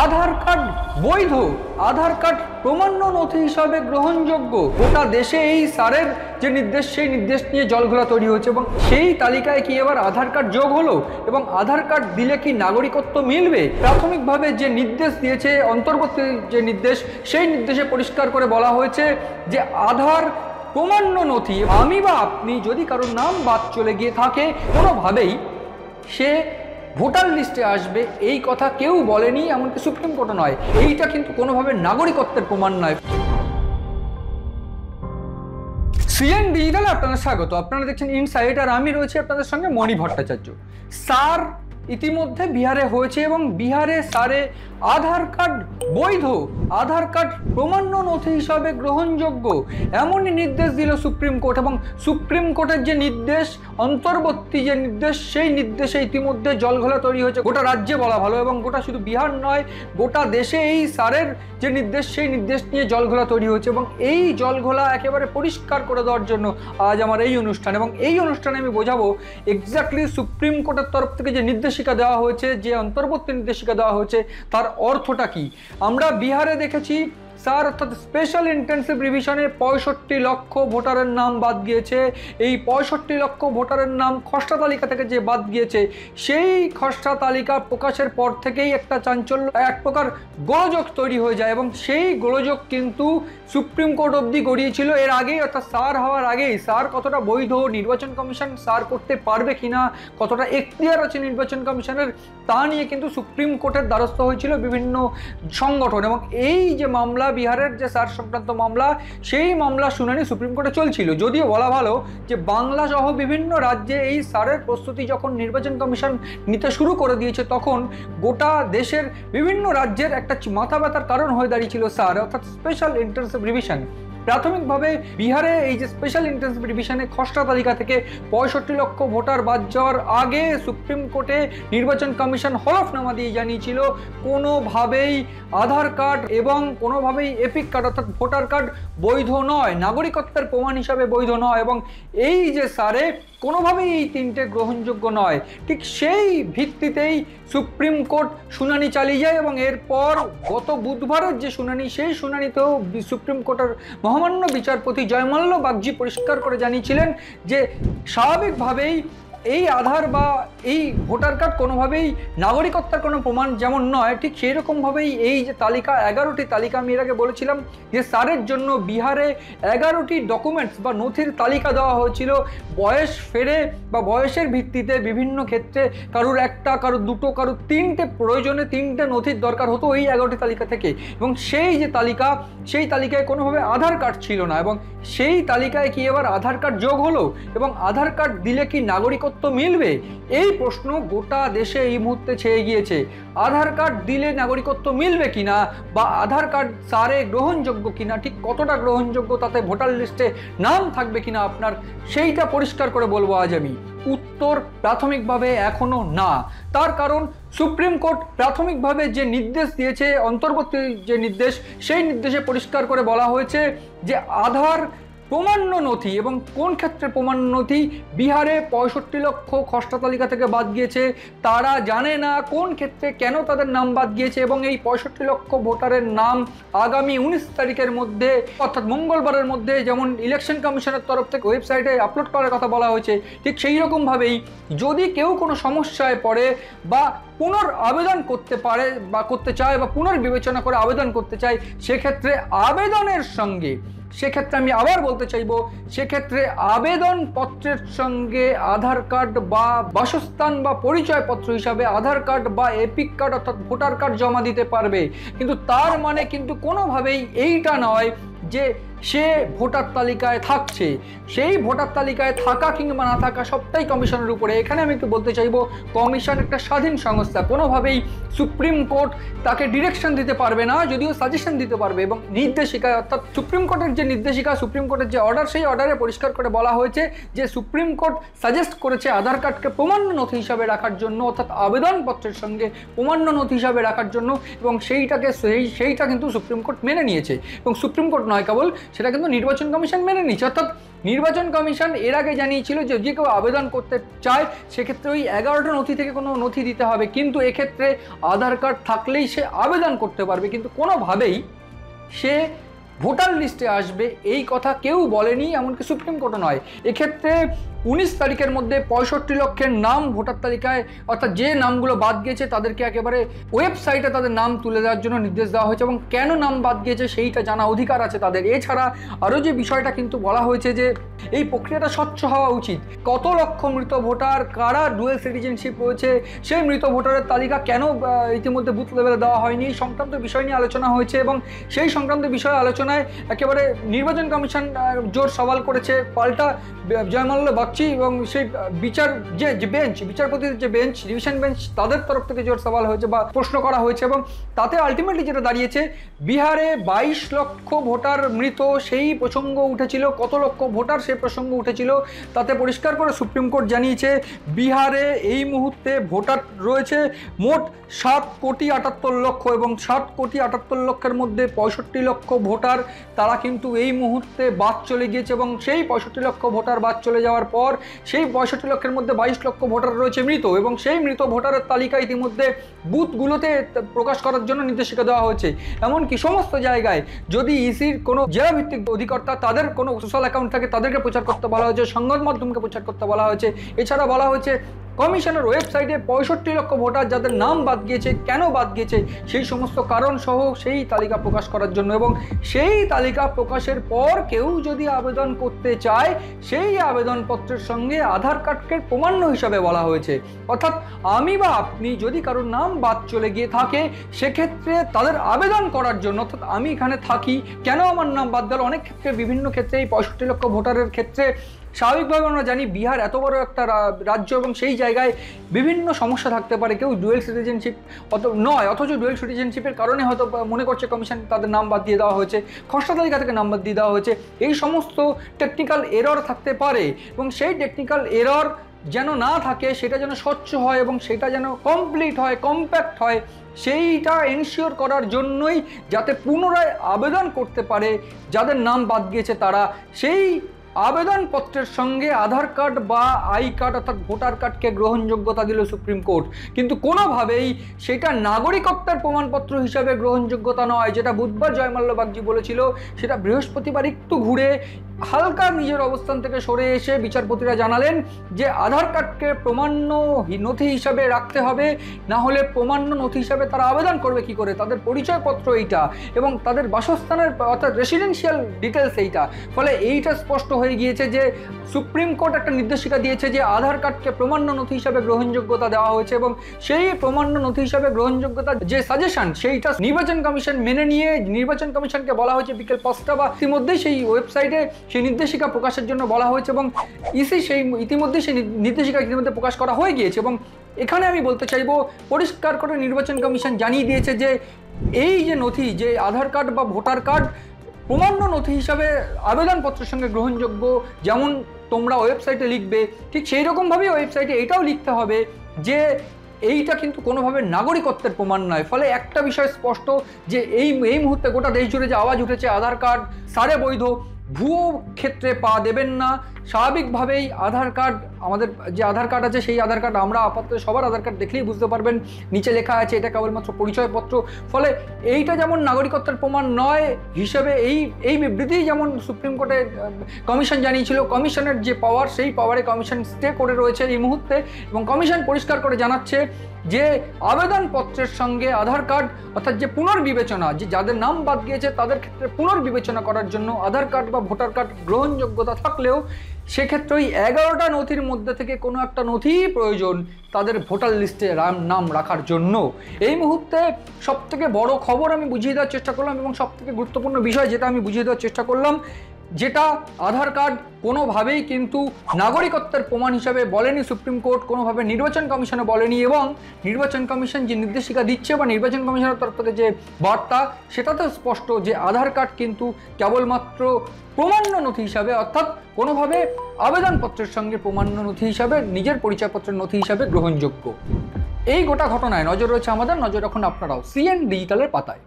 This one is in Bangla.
আধার কার্ড বৈধ, আধার কার্ড প্রমাণ্য নথি হিসাবে গ্রহণযোগ্য। গোটা দেশে এই সারের যে নির্দেশ, সেই নির্দেশ নিয়ে জলঘোলা তৈরি হয়েছে এবং সেই তালিকায় কি এবার আধার কার্ড যোগ হলো এবং আধার কার্ড দিলে কি নাগরিকত্ব মিলবে? প্রাথমিকভাবে যে নির্দেশ দিয়েছে অন্তর্বর্তী যে নির্দেশ, সেই নির্দেশে পরিষ্কার করে বলা হয়েছে যে আধার প্রমাণ্য নথি, আমি বা আপনি যদি কারোর নাম বাদ চলে গিয়ে থাকে, কোনোভাবেই সে ভোটার লিস্টে আসবে এই কথা কেউ বলেনি, এমনকি সুপ্রিম কোর্টও নয়। এইটা কিন্তু কোনোভাবে নাগরিকত্বের প্রমাণ নয়। সিএন ডিজিটালে আপনাদের স্বাগত। আপনারা দেখছেন ইনসাইট, আর আমি রয়েছি আপনাদের সঙ্গে মণি ভট্টাচার্য। সার ইতিমধ্যে বিহারে হয়েছে এবং বিহারে সারে আধার কার্ড বৈধ, আধার কার্ড প্রমাণ্য নথি হিসাবে গ্রহণযোগ্য, এমনই নির্দেশ দিল সুপ্রিম কোর্ট। এবং সুপ্রিম কোর্টের যে নির্দেশ, অন্তর্বর্তী যে নির্দেশ, সেই নির্দেশে ইতিমধ্যে জলঘোলা তৈরি হয়েছে গোটা রাজ্যে বলা ভালো, এবং গোটা শুধু বিহার নয়, গোটা দেশে এই সারের যে নির্দেশ, সেই নির্দেশ নিয়ে জলঘোলা তৈরি হয়েছে। এবং এই জলঘোলা একেবারে পরিষ্কার করে দেওয়ার জন্য আজ আমার এই অনুষ্ঠান, এবং এই অনুষ্ঠানে আমি বোঝাবো এক্স্যাক্টলি সুপ্রিম কোর্টের তরফ থেকে যে নির্দেশিকা দেওয়া হয়েছে, যে অন্তর্বর্তী নির্দেশিকা দেওয়া হয়েছে, তার অর্থটা কি। আমরা বিহারে দেখেছি স্যার, অর্থাৎ স্পেশাল ইন্টেন্সিভ রিভিশনে 65 লক্ষ ভোটারের নাম বাদ গিয়েছে। এই 65 লক্ষ ভোটারের নাম খসড়া তালিকা থেকে যে বাদ গিয়েছে, সেই খসড়া তালিকা প্রকাশের পর থেকেই একটা চাঞ্চল্য, এক প্রকার গোলযোগ তৈরি হয়ে যায়, এবং সেই গোলযোগ কিন্তু সুপ্রিম কোর্ট অবধি গড়িয়েছিল এর আগেই, অর্থাৎ সার হওয়ার আগেই। সার কতটা বৈধ, নির্বাচন কমিশন সার করতে পারবে কিনা, কতটা এখতিয়ার আছে নির্বাচন কমিশনের, তা নিয়ে কিন্তু সুপ্রিম কোর্টের দ্বারস্থ হয়েছিল বিভিন্ন সংগঠন। এবং এই যে মামলা, বিহারের যে সার সংক্রান্ত মামলা, সেই মামলা শুনানি সুপ্রিম কোর্টে চলছিল। যদিও বলা ভালো যে বাংলা সহ বিভিন্ন রাজ্যে এই সারের প্রস্তুতি যখন নির্বাচন কমিশন নিতে শুরু করে দিয়েছে, তখন গোটা দেশের বিভিন্ন রাজ্যের একটা মাথা ব্যথার কারণ হয়ে দাঁড়িয়েছিল সার, অর্থাৎ স্পেশাল ইন্টেন্সিভ রিভিশন। প্রাথমিকভাবে বিহারে এই যে স্পেশাল ইন্টেন্সিভ রিভিশনে খসড়া তালিকা থেকে 65 লক্ষ ভোটার বাদ যাওয়ার আগে সুপ্রিম কোর্টে নির্বাচন কমিশন হলফনামা দিয়ে জানিয়েছিল কোনোভাবেই আধার কার্ড এবং কোনোভাবেই এপিক কার্ড, অর্থাৎ ভোটার কার্ড বৈধ নয়, নাগরিকত্বের প্রমাণ হিসাবে বৈধ নয়, এবং এই যে সারে কোনোভাবেই এই তিনটে গ্রহণযোগ্য নয়। ঠিক সেই ভিত্তিতেই সুপ্রিম কোর্ট শুনানি চালিয়ে যায়, এবং এরপর গত বুধবারের যে শুনানি, সেই শুনানিতেও সুপ্রিম কোর্টের মহামান্য বিচারপতি জয়মাল্য বাগচি পরিষ্কার করে জানিয়েছিলেন যে স্বাভাবিকভাবেই এই আধার বা এই ভোটার কার্ড কোনোভাবেই নাগরিকত্বের কোনো প্রমাণ যেমন নয়, ঠিক সেই রকমভাবেই এই যে তালিকা, 11টি তালিকা আমি এর আগে বলেছিলাম যে সারের জন্য বিহারে 11টি ডকুমেন্টস বা নথির তালিকা দেওয়া হয়েছিল। বয়স ফেরে বা বয়সের ভিত্তিতে বিভিন্ন ক্ষেত্রে কারুর একটা, কারুর দুটো, কারুর তিনটে, প্রয়োজনে তিনটে নথির দরকার হতো এই 11টি তালিকা থেকে। এবং সেই যে তালিকা, সেই তালিকায় কোনোভাবে আধার কার্ড ছিল না, এবং সেই তালিকায় কি এবার আধার কার্ড যোগ হলো এবং আধার কার্ড দিলে কি নাগরিকত্ব মিলবে? এই প্রশ্ন গোটা দেশে এই মুহূর্তে ছেয়ে গিয়েছে। আধার কার্ড দিলে নাগরিকত্ব মিলবে কিনা, বা আধার কার্ড সারে গ্রহণযোগ্য কিনা, ঠিক কতটা গ্রহণযোগ্য, তাতে ভোটার লিস্টে নাম থাকবে কিনা আপনার, সেইটা পরিষ্কার করে বলবো আজ আমি। উত্তর প্রাথমিকভাবে এখনো না। তার কারণ সুপ্রিম কোর্ট প্রাথমিকভাবে যে নির্দেশ দিয়েছে, অন্তর্বর্তী যে নির্দেশ, সেই নির্দেশে পরিষ্কার করে বলা হয়েছে যে আধার প্রমাণ্য নথি, এবং কোন ক্ষেত্রে প্রমাণ্য নথি, বিহারে 65 লক্ষ খসড়া তালিকা থেকে বাদ গিয়েছে, তারা জানে না কোন ক্ষেত্রে কেন তাদের নাম বাদ গিয়েছে, এবং এই 65 লক্ষ ভোটারের নাম আগামী 19 তারিখের মধ্যে, অর্থাৎ মঙ্গলবারের মধ্যে, যেমন ইলেকশন কমিশনের তরফ থেকে ওয়েবসাইটে আপলোড করার কথা বলা হয়েছে, ঠিক সেই রকমভাবেই যদি কেউ কোনো সমস্যায় পড়ে বা পুনর আবেদন করতে পারে বা করতে চায় বা পুনর্বিবেচনা করে আবেদন করতে চায়, সেক্ষেত্রে আবেদনের সঙ্গে, সেক্ষেত্রে আমি আবার বলতে চাইবো, সেক্ষেত্রে আবেদনপত্রের সঙ্গে আধার কার্ড বা বাসস্থান বা পরিচয়পত্র হিসাবে আধার কার্ড বা এপিক কার্ড, অর্থাৎ ভোটার কার্ড জমা দিতে পারবে। কিন্তু তার মানে কিন্তু কোনোভাবেই এইটা নয় যে সে ভোটার তালিকায় থাকছে। সেই ভোটার তালিকায় থাকা কিংবা না থাকা সবটাই কমিশনের উপরে। এখানে আমি একটু বলতে চাইবো, কমিশন একটা স্বাধীন সংস্থা, কোনোভাবেই সুপ্রিম কোর্ট তাকে ডিরেকশন দিতে পারবে না, যদিও সাজেশন দিতে পারবে। এবং নির্দেশিকায়, অর্থাৎ সুপ্রিম কোর্টের যে নির্দেশিকা, সুপ্রিম কোর্টের যে অর্ডার, সেই অর্ডারে পরিষ্কার করে বলা হয়েছে যে সুপ্রিম কোর্ট সাজেস্ট করেছে আধার কার্ডকে প্রমাণ্য নথি হিসাবে রাখার জন্য, অর্থাৎ আবেদনপত্রের সঙ্গে প্রমাণ্য নথি হিসাবে রাখার জন্য, এবং সেইটা কিন্তু সুপ্রিম কোর্ট মেনে নিয়েছে। এবং সুপ্রিম কোর্ট নয় কেবল, সেটা কিন্তু নির্বাচন কমিশন মেনে নিচ্ছে। অর্থাৎ নির্বাচন কমিশন এর আগে জানিয়েছিল যে যে কেউ আবেদন করতে চায় সেক্ষেত্রে ওই 11টা নথি থেকে কোনো নথি দিতে হবে, কিন্তু এক্ষেত্রে আধার কার্ড থাকলেই সে আবেদন করতে পারবে, কিন্তু কোনোভাবেই সে ভোটার লিস্টে আসবে এই কথা কেউ বলেনি, এমনকি সুপ্রিম কোর্টও নয়। এক্ষেত্রে 19 তারিখের মধ্যে 65 লক্ষের নাম ভোটার তালিকায়, অর্থাৎ যে নামগুলো বাদ গিয়েছে তাদেরকে একেবারে ওয়েবসাইটে তাদের নাম তুলে দেওয়ার জন্য নির্দেশ দেওয়া হয়েছে, এবং কেন নাম বাদ গিয়েছে সেইটা জানা অধিকার আছে তাদের। এছাড়া আরও যে বিষয়টা কিন্তু বলা হয়েছে যে এই প্রক্রিয়াটা স্বচ্ছ হওয়া উচিত, কত লক্ষ মৃত ভোটার, কারা ডুয়েল সিটিজেনশিপ রয়েছে, সেই মৃত ভোটারের তালিকা কেন ইতিমধ্যে বুথ লেভেলে দেওয়া হয়নি, এই সংক্রান্ত বিষয় নিয়ে আলোচনা হয়েছে, এবং সেই সংক্রান্ত বিষয়ে আলোচনায় একেবারে নির্বাচন কমিশন জোর সওয়াল করেছে, পাল্টা জয়মাল্য বাগচি এবং সেই বিচারপতির যে বেঞ্চ, ডিভিশন বেঞ্চ, তাদের তরফ থেকে জোর সওয়াল হয়েছে বা প্রশ্ন করা হয়েছে, এবং তাতে আলটিমেটলি যেটা দাঁড়িয়েছে বিহারে 22 লক্ষ ভোটার মৃত সেই প্রসঙ্গ উঠেছিল, কত লক্ষ ভোটার সেই প্রসঙ্গ উঠেছিল, তাতে পরিষ্কার করে সুপ্রিম কোর্ট জানিয়েছে বিহারে এই মুহূর্তে ভোটার রয়েছে মোট 7,78,00,000, এবং 7,78,00,000-এর মধ্যে 65 লক্ষ ভোটার তারা কিন্তু এই মুহূর্তে বাদ চলে গিয়েছে, এবং সেই 65 লক্ষ ভোটার বাদ চলে যাওয়ার পর সেই 65 লক্ষের মধ্যে 22 লক্ষ ভোটার রয়েছে মৃত, এবং সেই মৃত ভোটারের তালিকা ইতিমধ্যে বুথগুলোতে প্রকাশ করার জন্য নির্দেশিকা দেওয়া হয়েছে। এমনকি সমস্ত জায়গায় যদি ইসির কোনো জেলাভিত্তিক অধিকর্তা তাদের কোনো সোশ্যাল অ্যাকাউন্ট থাকে তাদেরকে প্রচার করতে বলা হয়েছে, সংবাদ মাধ্যমকে প্রচার করতে বলা হয়েছে। এছাড়া বলা হয়েছে কমিশনের ওয়েবসাইটে 65 লক্ষ ভোটার যাদের নাম বাদ গিয়েছে, কেন বাদ গিয়েছে সেই সমস্ত কারণ সহ সেই তালিকা প্রকাশ করার জন্য, এবং সেই তালিকা প্রকাশের পর কেউ যদি আবেদন করতে চায় সেই আবেদনপত্রের সঙ্গে আধার কার্ডকে প্রমাণ্য হিসাবে বলা হয়েছে। অর্থাৎ আমি বা আপনি যদি কারোর নাম বাদ চলে গিয়ে থাকে সেক্ষেত্রে তাদের আবেদন করার জন্য, অর্থাৎ আমি এখানে থাকি কেন আমার নাম বাদ গেল, অনেক ক্ষেত্রে বিভিন্ন ক্ষেত্রে এই 65 লক্ষ ভোটারের ক্ষেত্রে স্বাভাবিকভাবে আমরা জানি বিহার এত বড় একটা রাজ্য, এবং সেই জায়গায় বিভিন্ন সমস্যা থাকতে পারে, কেউ ডুয়েল সিটিজেনশিপ অথচ ডুয়েল সিটিজেনশিপের কারণে হয়তো মনে করছে কমিশন তাদের নাম বাদ দিয়ে দেওয়া হয়েছে, খসড়া তালিকা থেকে নাম বাদ দিয়ে দেওয়া হয়েছে, এই সমস্ত টেকনিক্যাল এরর থাকতে পারে, এবং সেই টেকনিক্যাল এরর যেন না থাকে, সেটা যেন স্বচ্ছ হয় এবং সেটা যেন কমপ্লিট হয়, কম্প্যাক্ট হয়, সেইটা এনশিওর করার জন্যই যাতে পুনরায় আবেদন করতে পারে যাদের নাম বাদ গিয়েছে তারা, সেই আবেদনপত্রের সঙ্গে আধার কার্ড বা আই কার্ড অর্থাৎ ভোটার কার্ডকে গ্রহণযোগ্যতা দিল সুপ্রিম কোর্ট, কিন্তু কোনোভাবেই সেটা নাগরিকত্বের প্রমাণপত্র হিসাবে গ্রহণযোগ্যতা নয়। যেটা বুধবার জয়মাল্য বাগচি বলেছিল সেটা বৃহস্পতিবার একটু ঘুরে হালকা নিজের অবস্থান থেকে সরে এসে বিচারপতিরা জানালেন যে আধার কার্ডকে প্রমাণ্য নথি হিসাবে রাখতে হবে, না হলে প্রমাণ্য নথি হিসাবে তারা আবেদন করবে কি করে, তাদের পরিচয়পত্র এইটা এবং তাদের বাসস্থানের অর্থাৎ রেসিডেন্সিয়াল ডিটেলস এইটা। ফলে এইটা স্পষ্ট হয়ে গিয়েছে যে সুপ্রিম কোর্ট একটা নির্দেশিকা দিয়েছে যে আধার কার্ডকে প্রমাণ্য নথি হিসাবে গ্রহণযোগ্যতা দেওয়া হয়েছে, এবং সেই প্রমাণ্য নথি হিসাবে গ্রহণযোগ্যতার যে সাজেশন সেইটা নির্বাচন কমিশন মেনে নিয়ে নির্বাচন কমিশনকে বলা হয়েছে বিকেল 5টা বা ইতিমধ্যেই সেই ওয়েবসাইটে সেই নির্দেশিকা প্রকাশের জন্য বলা হয়েছে, এবং ইসি সেই ইতিমধ্যেই সেই নির্দেশিকা ইতিমধ্যে প্রকাশ করা হয়ে গিয়েছে। এবং এখানে আমি বলতে চাইবো পরিষ্কার করে নির্বাচন কমিশন জানিয়ে দিয়েছে যে এই যে নথি, যে আধার কার্ড বা ভোটার কার্ড প্রমাণ্য নথি হিসাবে আবেদনপত্রের সঙ্গে গ্রহণযোগ্য, যেমন তোমরা ওয়েবসাইটে লিখবে ঠিক সেই রকমভাবেই ওয়েবসাইটে এটাও লিখতে হবে যে এইটা কিন্তু কোনোভাবে নাগরিকত্বের প্রমাণ নয়। ফলে একটা বিষয় স্পষ্ট যে এই মুহূর্তে গোটা দেশ জুড়ে যে আওয়াজ উঠেছে আধার কার্ড সারে বৈধ, ভুয়ো ক্ষেত্রে পা দেবেন না। স্বাভাবিকভাবেই আধার কার্ড, আমাদের যে আধার কার্ড আছে সেই আধার কার্ড আমরা আপাতত সবার আধার কার্ড দেখলেই বুঝতে পারবেন নিচে লেখা আছে এটা কেবলমাত্র পরিচয়পত্র। ফলে এইটা যেমন নাগরিকত্বের প্রমাণ নয় হিসেবে এই বিবৃতি যেমন সুপ্রিম কোর্টে কমিশন জানিয়েছিল, কমিশনের যে পাওয়ার সেই পাওয়ারে কমিশন স্টে করে রয়েছে এই মুহূর্তে, এবং কমিশন পরিষ্কার করে জানাচ্ছে যে আবেদনপত্রের সঙ্গে আধার কার্ড অর্থাৎ যে পুনর্বিবেচনা, যে যাদের নাম বাদ গিয়েছে তাদের ক্ষেত্রে পুনর্বিবেচনা করার জন্য আধার কার্ড বা ভোটার কার্ড গ্রহণযোগ্যতা থাকলেও সেক্ষেত্রে ওই 11টা নথির মধ্যে থেকে কোনো একটা নথি প্রয়োজন তাদের ভোটার লিস্টে নাম রাখার জন্য। এই মুহূর্তে সবথেকে বড় খবর আমি বুঝিয়ে দেওয়ার চেষ্টা করলাম, এবং সবথেকে গুরুত্বপূর্ণ বিষয় যেটা আমি বুঝিয়ে দেওয়ার চেষ্টা করলাম, যেটা আধার কার্ড কোনোভাবেই কিন্তু নাগরিকত্বের প্রমাণ হিসাবে বলেনি সুপ্রিম কোর্ট, কোনোভাবে নির্বাচন কমিশনে বলেনি, এবং নির্বাচন কমিশন যে নির্দেশিকা দিচ্ছে বা নির্বাচন কমিশনের তরফ থেকে যে বার্তা সেটাতে স্পষ্ট যে আধার কার্ড কিন্তু কেবলমাত্র প্রমাণ্য নথি হিসাবে অর্থাৎ কোনোভাবে আবেদনপত্রের সঙ্গে প্রমাণ্য নথি হিসাবে নিজের পরিচয়পত্রের নথি হিসাবে গ্রহণযোগ্য। এই গোটা ঘটনায় নজর রয়েছে আমাদের, নজর রাখুন আপনারাও সিএন ডিজিটালের পাতায়।